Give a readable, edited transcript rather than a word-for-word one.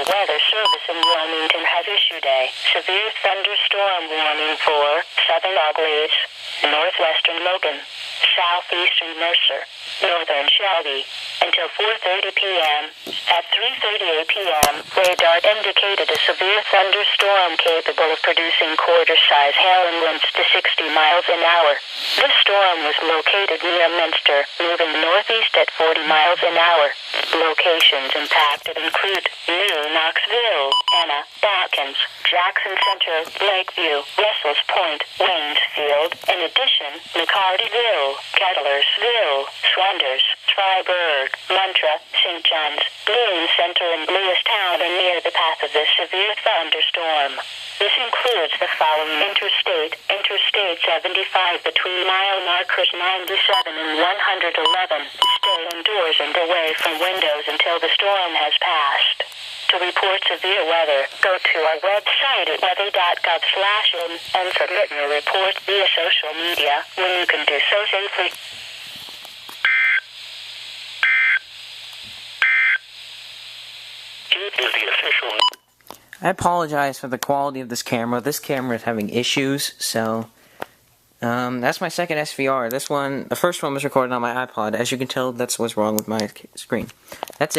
Weather Service in Wilmington has issued a severe thunderstorm warning for southern Auglaize, northwestern Logan, southeastern Mercer, northern Shelby, until 4:30 p.m. At 3:38 p.m., radar indicated a severe thunderstorm capable of producing quarter-size hail and winds to 60 miles an hour. This storm was located near Minster, moving northeast at 40 miles an hour. Locations impacted include New Knoxville, Anna, Dawkins, Jackson Center, Lakeview, Russell's Point, Waynesfield. In addition, McCartyville, Kettlersville, Swanders, Freiburg, Muntra, St. John's, Bloom Center, and Lewistown are near the path of this severe thunderstorm. This includes the following Interstate 75 between mile markers 97 and 111. Stay indoors and away from windows until the storm has passed. To report severe weather, go to our website at weather.gov/in and submit your report via social media when you can do so safely. Is the official. I apologize for the quality of this camera. This camera is having issues, so that's my second SVR. The first one was recorded on my iPod. As you can tell, that's what's wrong with my screen. That's it.